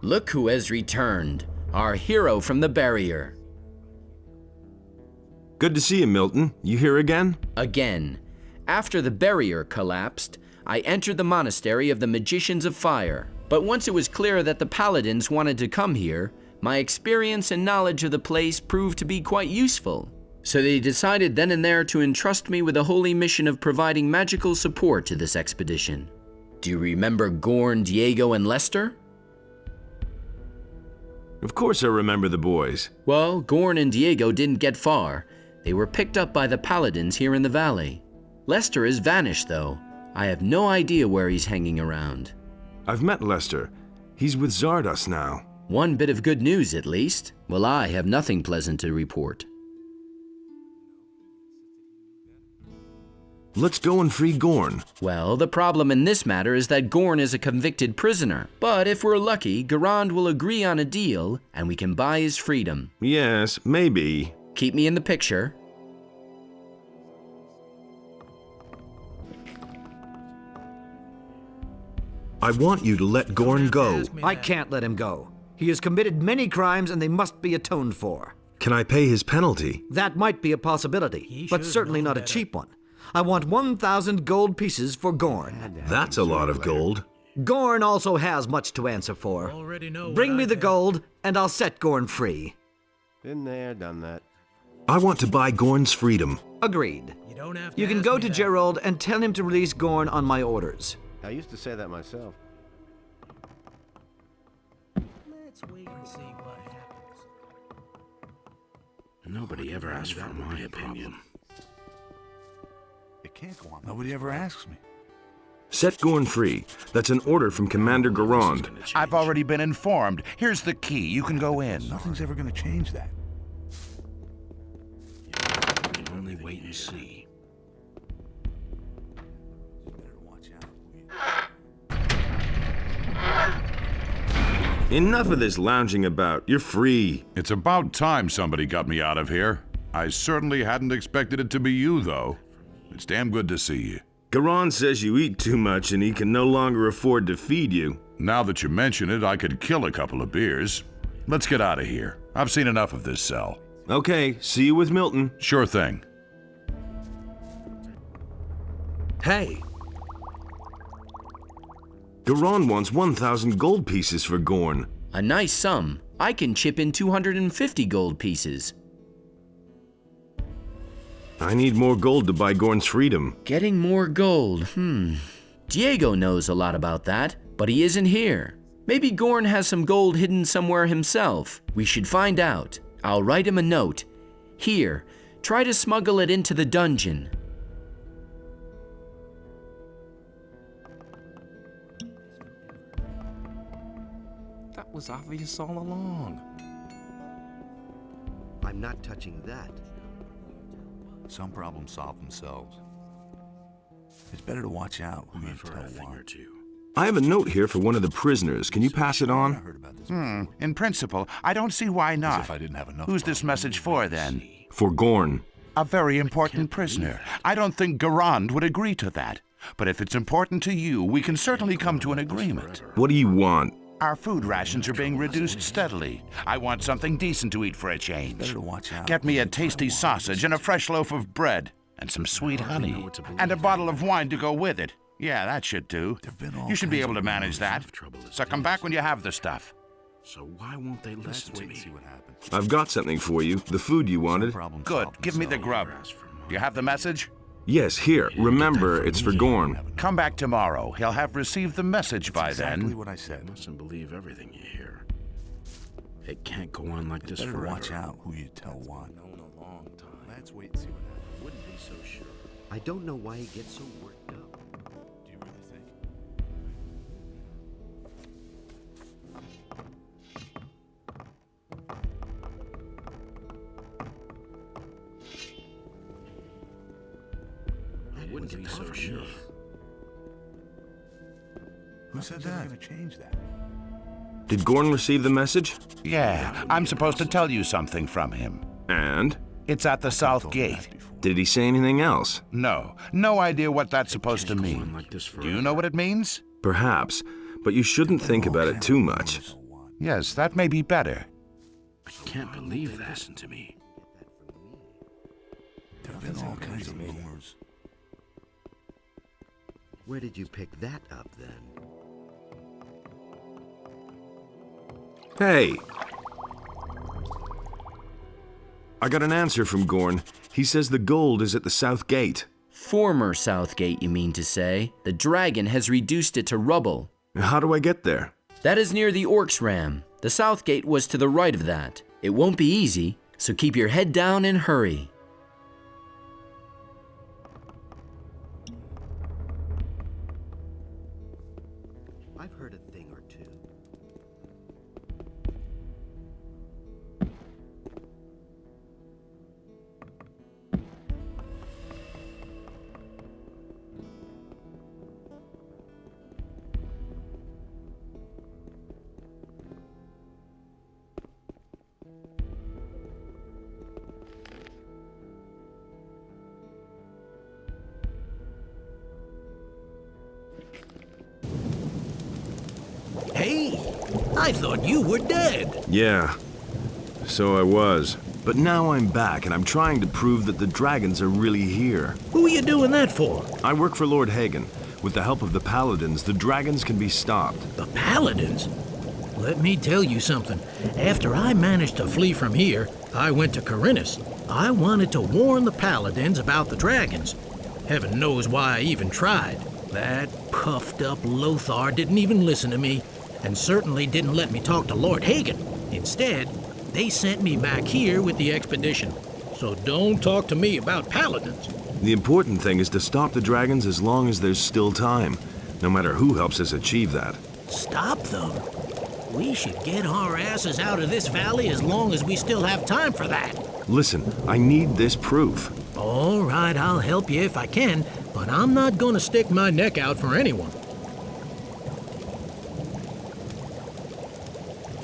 Look who has returned, our hero from the barrier. Good to see you, Milton. You here again? Again. After the barrier collapsed, I entered the monastery of the Magicians of Fire. But once it was clear that the paladins wanted to come here, my experience and knowledge of the place proved to be quite useful. So they decided then and there to entrust me with the holy mission of providing magical support to this expedition. Do you remember Gorn, Diego, and Lester? Of course I remember the boys. Well, Gorn and Diego didn't get far. They were picked up by the paladins here in the valley. Lester has vanished, though. I have no idea where he's hanging around. I've met Lester. He's with Zardos now. One bit of good news, at least. Well, I have nothing pleasant to report. Let's go and free Gorn. Well, the problem in this matter is that Gorn is a convicted prisoner. But if we're lucky, Garand will agree on a deal, and we can buy his freedom. Yes, maybe. Keep me in the picture. I want you to let Gorn go. I can't let him go. He has committed many crimes and they must be atoned for. Can I pay his penalty? That might be a possibility, but certainly not a cheap one. I want 1,000 gold pieces for Gorn. That's a lot of gold. Gorn also has much to answer for. Bring me the gold, and I'll set Gorn free. Been there, done that. I want to buy Gorn's freedom. Agreed. You can go to Gerald and tell him to release Gorn on my orders. I used to say that myself. Let's wait and see what happens. Nobody ever asked for my opinion. It can't go on. Nobody ever asks me. Set Gorn free. That's an order from Commander Garand. I've already been informed. Here's the key. You can go in. Nothing's ever going to change that. We can only wait and see. Enough of this lounging about. You're free. It's about time somebody got me out of here. I certainly hadn't expected it to be you, though. It's damn good to see you. Garand says you eat too much and he can no longer afford to feed you. Now that you mention it, I could kill a couple of beers. Let's get out of here. I've seen enough of this cell. Okay, see you with Milton. Sure thing. Hey! Garand wants 1,000 gold pieces for Gorn. A nice sum. I can chip in 250 gold pieces. I need more gold to buy Gorn's freedom. Getting more gold, Diego knows a lot about that, but he isn't here. Maybe Gorn has some gold hidden somewhere himself. We should find out. I'll write him a note. Here, try to smuggle it into the dungeon. That was obvious all along. I'm not touching that. Some problems solve themselves. It's better to watch out who you tell what. I have a note here for one of the prisoners. Can you pass it on? In principle, I don't see why not. If I didn't have enough. Who's this message for, then? For Gorn. A very important prisoner. I don't think Garand would agree to that. But if it's important to you, we can certainly come to an agreement. What do you want? Our food rations are being reduced steadily. I want something decent to eat for a change. Better to watch out. Get me a tasty sausage and a fresh loaf of bread, and some sweet honey, and a bottle of wine to go with it. Yeah, that should do. You should be able to manage that. So come back when you have the stuff. So why won't they listen to me? I've got something for you. The food you wanted. Good. Give me the grub. You have the message? Yes, here. Remember, it's for Gorn. Come back tomorrow. He'll have received the message by then. Exactly what I said. You mustn't believe everything you hear. It can't go on like this Better forever. watch out who you tell what. Known a long time. Let's wait and see what happens. Wouldn't be so sure. I don't know why he gets so worked up. Do you really think? I wouldn't be so sure. Who said that? Going to change that. Did Gorn receive the message? Yeah, I'm supposed to tell you something from him. And? It's at the south gate. Did he say anything else? No idea what that's supposed to mean. Do you know what it means? Perhaps, but you shouldn't think about it too much. Yes, that may be better. I can't believe that. Listen to me. There have been all kinds of rumors. Where did you pick that up, then? Hey! I got an answer from Gorn. He says the gold is at the south gate. Former South Gate, you mean to say? The dragon has reduced it to rubble. How do I get there? That is near the Orc's Ram. The South Gate was to the right of that. It won't be easy, so keep your head down and hurry. I've heard a thing or two. Hey, I thought you were dead. Yeah, so I was. But now I'm back, and I'm trying to prove that the dragons are really here. Who are you doing that for? I work for Lord Hagen. With the help of the Paladins, the dragons can be stopped. The Paladins? Let me tell you something. After I managed to flee from here, I went to Corinus. I wanted to warn the Paladins about the dragons. Heaven knows why I even tried. That puffed up Lothar didn't even listen to me, and certainly didn't let me talk to Lord Hagen. Instead, they sent me back here with the expedition. So don't talk to me about Paladins. The important thing is to stop the dragons as long as there's still time, no matter who helps us achieve that. Stop them? We should get our asses out of this valley as long as we still have time for that. Listen, I need this proof. All right, I'll help you if I can, but I'm not gonna stick my neck out for anyone.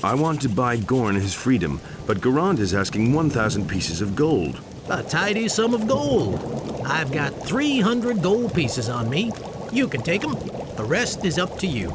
I want to buy Gorn his freedom, but Garand is asking 1,000 pieces of gold. A tidy sum of gold. I've got 300 gold pieces on me. You can take them. The rest is up to you.